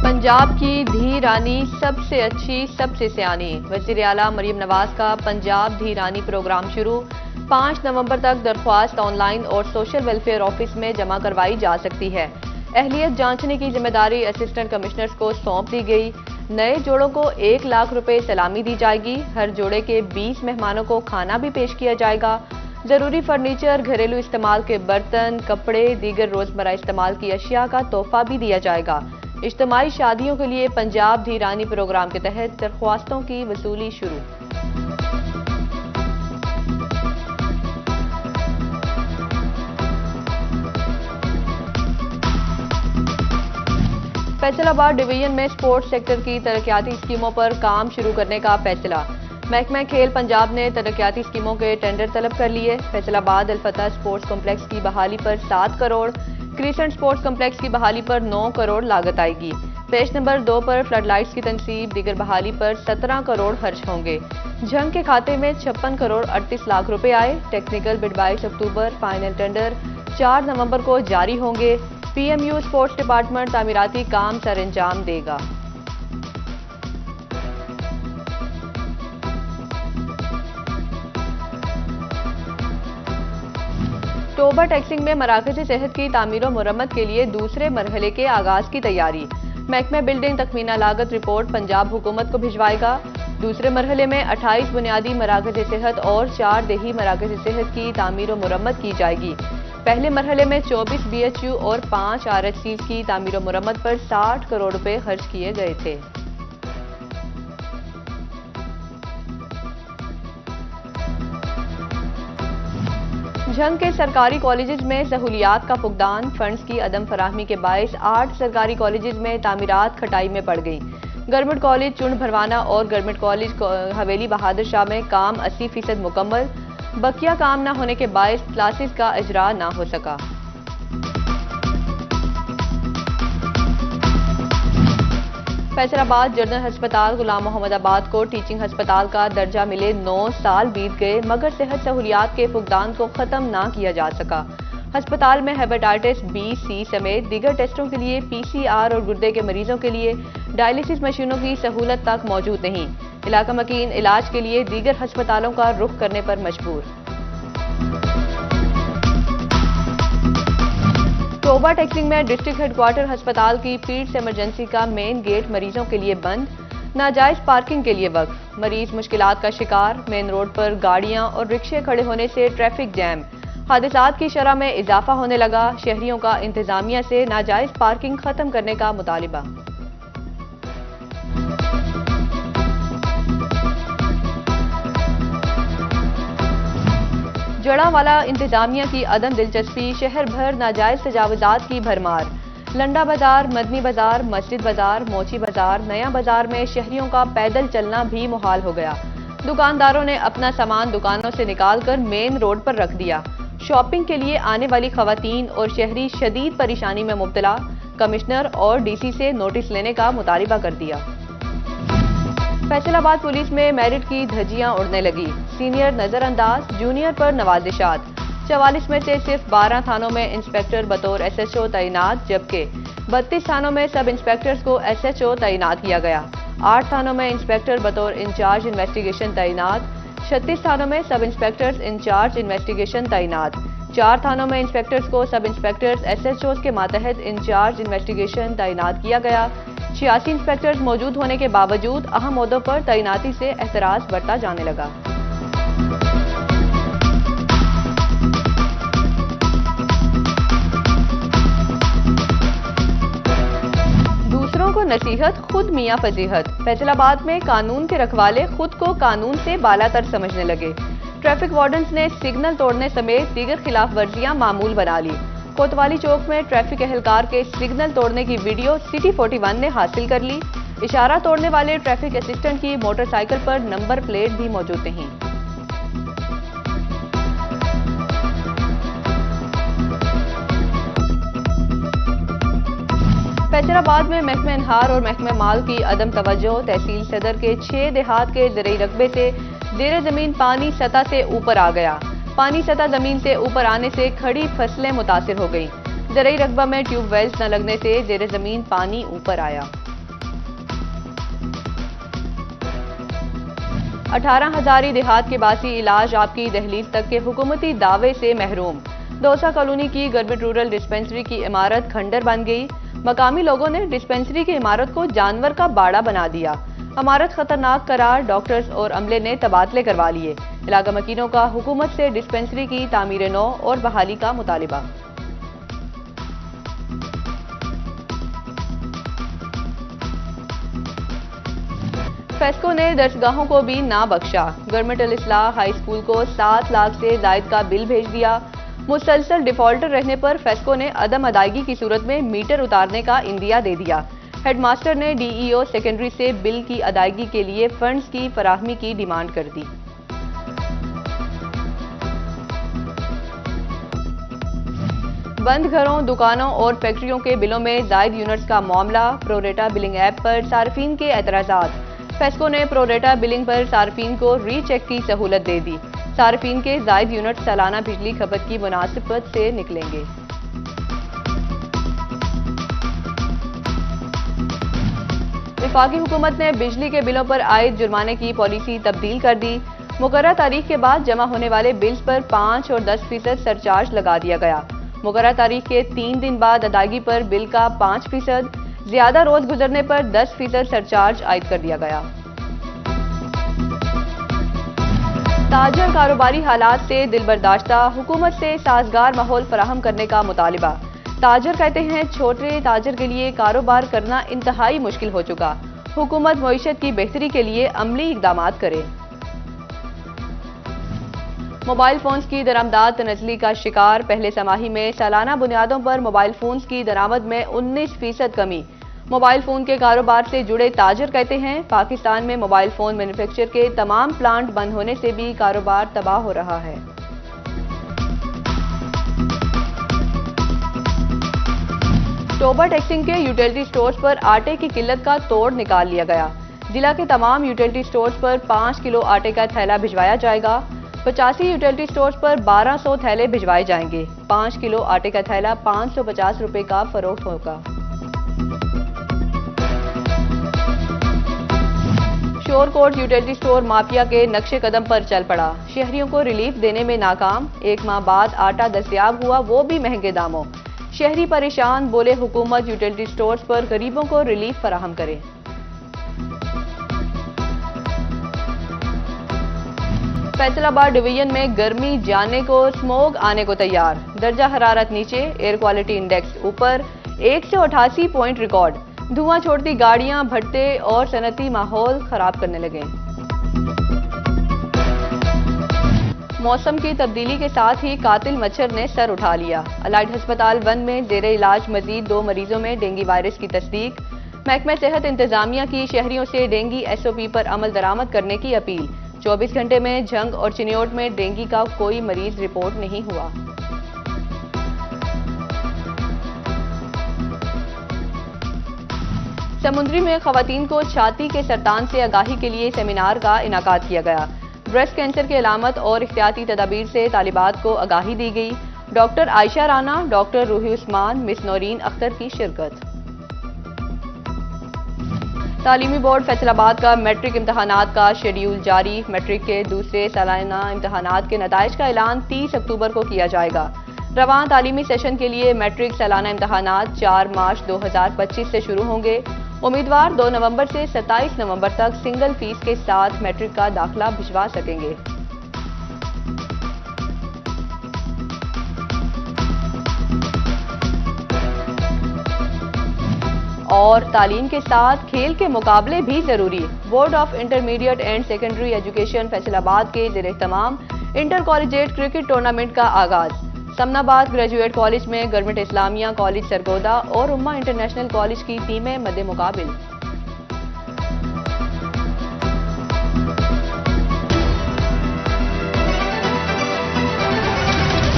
पंजाब की धी रानी सबसे अच्छी सबसे सियानी। वज़ीर आला मरीम नवाज का पंजाब धी रानी प्रोग्राम शुरू। 5 नवंबर तक दरख्वास्त ऑनलाइन और सोशल वेलफेयर ऑफिस में जमा करवाई जा सकती है। अहलियत जांचने की जिम्मेदारी असिस्टेंट कमिश्नर्स को सौंप दी गई। नए जोड़ों को 1 लाख रुपए सलामी दी जाएगी। हर जोड़े के 20 मेहमानों को खाना भी पेश किया जाएगा। जरूरी फर्नीचर, घरेलू इस्तेमाल के बर्तन, कपड़े, दीगर रोजमर्रा इस्तेमाल की अशिया का तोहफा भी दिया जाएगा। इज्तिमाई शादियों के लिए पंजाब धी रानी प्रोग्राम के तहत दरख्वास्तों की वसूली शुरू। फैसलाबाद डिवीजन में स्पोर्ट्स सेक्टर की तरक्याती स्कीमों पर काम शुरू करने का फैसला। महकमा खेल पंजाब ने तरक्याती स्कीमों के टेंडर तलब कर लिए। फैसलाबाद अल-फतह स्पोर्ट्स कॉम्प्लेक्स की बहाली पर 7 करोड़, क्रिसेंट स्पोर्ट्स कॉम्प्लेक्स की बहाली पर 9 करोड़ लागत आएगी। पेज नंबर 2 पर फ्लड लाइट्स की तनसीब, दीगर बहाली पर 17 करोड़ खर्च होंगे। जंग के खाते में 56 करोड़ 38 लाख रुपए आए। टेक्निकल बिड 22 अक्टूबर, फाइनल टेंडर 4 नवंबर को जारी होंगे। पीएमयू स्पोर्ट्स डिपार्टमेंट तामीराती काम सर अंजाम देगा। टोबा टैक्सिंग में मराकज़ सेहत की तामीर और मुरम्मत के लिए दूसरे मरहले के आगाज की तैयारी। महकमा बिल्डिंग तखमीना लागत रिपोर्ट पंजाब हुकूमत को भिजवाएगा। दूसरे मरहले में 28 बुनियादी मराकज़ सेहत और 4 देही मराकज़ सेहत की तामीर और मुरम्मत की जाएगी। पहले मरहले में 24 BHU और 5 RHC की तामीर और मुरम्मत पर 60 करोड़ रुपए खर्च किए गए थे। जंग के सरकारी कॉलेजेस में सहूलियात का फुकदान। फंड्स की अदम फराहमी के बायस 8 सरकारी कॉलेजेस में तामीरात खटाई में पड़ गई। गवर्नमेंट कॉलेज चुंड भरवाना और गवर्नमेंट कॉलेज हवेली बहादुर शाह में काम 80% मुकम्मल। बकिया काम न होने के बायस क्लासेस का इजरा न हो सका। फैसलाबाद जनरल अस्पताल गुलाम मोहम्मद आबाद को टीचिंग अस्पताल का दर्जा मिले 9 साल बीत गए, मगर सेहत सहूलियात के फुकदान को खत्म ना किया जा सका। अस्पताल में हेपेटाइटिस B, C समेत दीगर टेस्टों के लिए PCR और गुर्दे के मरीजों के लिए डायलिसिस मशीनों की सहूलत तक मौजूद नहीं। इलाका मकीन इलाज के लिए दीगर अस्पतालों का रुख करने पर मजबूर। टोबा टैक्सिंग में डिस्ट्रिक्ट हेडक्वार्टर अस्पताल की फील्ड इमरजेंसी का मेन गेट मरीजों के लिए बंद। नाजायज पार्किंग के लिए वक्फ। मरीज मुश्किलात का शिकार। मेन रोड पर गाड़ियां और रिक्शे खड़े होने से ट्रैफिक जैम। हादसात की शरह में इजाफा होने लगा। शहरियों का इंतजामिया से नाजायज पार्किंग खत्म करने का मुतालिबा। जड़ावाला इंतजामिया की अदम दिलचस्पी। शहर भर नाजायज तजावुजात की भरमार। लंडा बाजार, मदनी बाजार, मस्जिद बाजार, मोची बाजार, नया बाजार में शहरियों का पैदल चलना भी मुहाल हो गया। दुकानदारों ने अपना सामान दुकानों से निकालकर मेन रोड पर रख दिया। शॉपिंग के लिए आने वाली खवातीन और शहरी शदीद परेशानी में मुब्तला। कमिश्नर और DC से नोटिस लेने का मुतालिबा कर दिया। फैसलाबाद पुलिस में मेरिट की धज्जियां उड़ने लगी। सीनियर नजरअंदाज, जूनियर पर नवाजिशात। 44 में से सिर्फ 12 थानों में इंस्पेक्टर बतौर SHO तैनात, जबकि 32 थानों में सब इंस्पेक्टर्स को SHO तैनात किया गया। 8 थानों में इंस्पेक्टर बतौर इंचार्ज इन्वेस्टिगेशन तैनात। 36 थानों में सब इंस्पेक्टर्स इंचार्ज इन्वेस्टिगेशन तैनात। 4 थानों में इंस्पेक्टर्स को सब इंस्पेक्टर्स SHOs के मातहत इंचार्ज इन्वेस्टिगेशन तैनात किया गया। 86 इंस्पेक्टर्स मौजूद होने के बावजूद अहम ओहदों पर तैनाती से एतराज बढ़ता जाने लगा। दूसरों को नसीहत, खुद मियां फजीहत। फैसलाबाद में कानून के रखवाले खुद को कानून से बालातर समझने लगे। ट्रैफिक वार्डन्स ने सिग्नल तोड़ने समेत दीगर खिलाफ वर्जियां मामूल बना ली। कोतवाली चौक में ट्रैफिक एहलकार के सिग्नल तोड़ने की वीडियो सिटी 41 ने हासिल कर ली। इशारा तोड़ने वाले ट्रैफिक असिस्टेंट की मोटरसाइकिल पर नंबर प्लेट भी मौजूद नहीं। फैसलाबाद में महकमा इनहार और महकमा माल की अदम तवज्जो। तहसील सदर के 6 देहात के ज़रई रकबे से ज़ेरे ज़मीन पानी सतह से ऊपर आ गया। पानी सतह जमीन से ऊपर आने से खड़ी फसलें मुतासिर हो गई। ज़रई रकबा में ट्यूबवेल्स न लगने से ज़ेरे ज़मीन पानी ऊपर आया। 18 हजारी देहात के बासी इलाज आपकी दहलीज तक के हुकूमती दावे से महरूम। दौसा कॉलोनी की गवर्नमेंट रूरल डिस्पेंसरी की इमारत खंडर बन गई। मकामी लोगों ने डिस्पेंसरी की इमारत को जानवर का बाड़ा बना दिया। इमारत खतरनाक करार डॉक्टर्स और अमले ने तबादले करवा लिए। इलाका मकीनों का हुकूमत से डिस्पेंसरी की तामीर नौ और बहाली का मुतालिबा। फेस्को ने दर्सगाहों को भी ना बख्शा। गवर्नमेंट अल इस्लाह हाई स्कूल को 7 लाख से जायद का बिल भेज दिया। मुसलसल डिफॉल्टर रहने पर फेस्को ने अदम अदायगी की सूरत में मीटर उतारने का इंदिया दे दिया। हेडमास्टर ने डीईओ सेकेंडरी से बिल की अदायगी के लिए फंड्स की फराहमी की डिमांड कर दी। बंद घरों, दुकानों और फैक्ट्रियों के बिलों में जायद यूनिट्स का मामला। प्रोरेटा बिलिंग ऐप पर सार्फिन के एतराजात। फेस्को ने प्रोरेटा बिलिंग पर सार्फिन को रीचेक की सहूलत दे दी। सार्फिन के जायद यूनिट सालाना बिजली खपत की मुनासिबत से निकलेंगे। वफाकी हुकूमत ने बिजली के बिलों पर आयद जुर्माने की पॉलिसी तब्दील कर दी। मुकर्रर तारीख के बाद जमा होने वाले बिल्स पर 5 और 10% सरचार्ज लगा दिया गया। मुकर्रर तारीख के 3 दिन बाद अदायगी पर बिल का 5%, ज्यादा रोज गुजरने पर 10% सरचार्ज आयद कर दिया गया। ताजर कारोबारी हालात से दिलबर्दाश्ता, हुकूमत से साजगार माहौल फराहम करने का मुतालिबा। ताजर कहते हैं छोटे ताजर के लिए कारोबार करना इंतहाई मुश्किल हो चुका। हुकूमत मईशत की बेहतरी के लिए अमली इकदामात करे। मोबाइल फोन्स की दरामदात तनज़ली का शिकार। पहले समाही में सालाना बुनियादों पर मोबाइल फोन्स की दरामद में 19% कमी। मोबाइल फोन के कारोबार से जुड़े ताजर कहते हैं पाकिस्तान में मोबाइल फोन मैन्युफैक्चर के तमाम प्लांट बंद होने से भी कारोबार तबाह हो रहा है। टोबा टैक्सिंग के यूटिलिटी स्टोर्स पर आटे की किल्लत का तोड़ निकाल लिया गया। जिला के तमाम यूटिलिटी स्टोर्स पर 5 किलो आटे का थैला भिजवाया जाएगा। 85 यूटिलिटी स्टोर्स पर 1200 थैले भिजवाए जाएंगे। 5 किलो आटे का थैला 550 रुपए का फरोख्त होगा। शोरकोट यूटिलिटी स्टोर माफिया के नक्शे कदम पर चल पड़ा। शहरियों को रिलीफ देने में नाकाम। 1 माह बाद आटा दस्तयाब हुआ, वो भी महंगे दामों। शहरी परेशान, बोले हुकूमत यूटिलिटी स्टोर्स पर गरीबों को रिलीफ फराहम करे। फैसलाबाद डिवीजन में गर्मी जाने को, स्मोग आने को तैयार। दर्जा हरारत नीचे, एयर क्वालिटी इंडेक्स ऊपर, 188 पॉइंट रिकॉर्ड। धुआं छोड़ती गाड़ियां, भट्टे और सनती माहौल खराब करने लगे। मौसम की तब्दीली के साथ ही कातिल मच्छर ने सर उठा लिया। अलाइड अस्पताल 1 में जेरे इलाज मजीद 2 मरीजों में डेंगू वायरस की तस्दीक। महकमा सेहत इंतजामिया की शहरियों से डेंगू SOP पर अमल दरामद करने की अपील। 24 घंटे में झंग और चिन्योट में डेंगू का कोई मरीज रिपोर्ट नहीं हुआ। समुद्री में खवातीन को छाती के सरतान से आगाही के लिए सेमिनार का इनाकाद किया गया। ब्रेस्ट कैंसर के अलामत और इख्तियाती तदाबीर से तालिबात को आगाही दी गई। Doctor Ayesha Rana, doctor Roohi Usman, miss Naureen Akhtar की शिरकत। तालीमी बोर्ड फैसलाबाद का मैट्रिक इम्तहानात का शेड्यूल जारी। मैट्रिक के दूसरे सालाना इम्तहानात के नताइज का ऐलान 30 अक्टूबर को किया जाएगा। रवान तालीमी सेशन के लिए मैट्रिक सालाना इम्तहानात 4 मार्च 2025 से शुरू होंगे। उम्मीदवार 2 नवंबर से 27 नवंबर तक सिंगल फीस के साथ मैट्रिक का दाखिला भिजवा सकेंगे। और तालीम के साथ खेल के मुकाबले भी जरूरी। Board of intermediate and secondary education Faisalabad के ज़ेर-ए-तमाम इंटर कॉलेजिएट क्रिकेट टूर्नामेंट का आगाज। समनाबाद ग्रेजुएट कॉलेज में गवर्नमेंट इस्लामिया कॉलेज सरगोदा और उम्मा इंटरनेशनल कॉलेज की टीमें मद्दे मुकाबिल।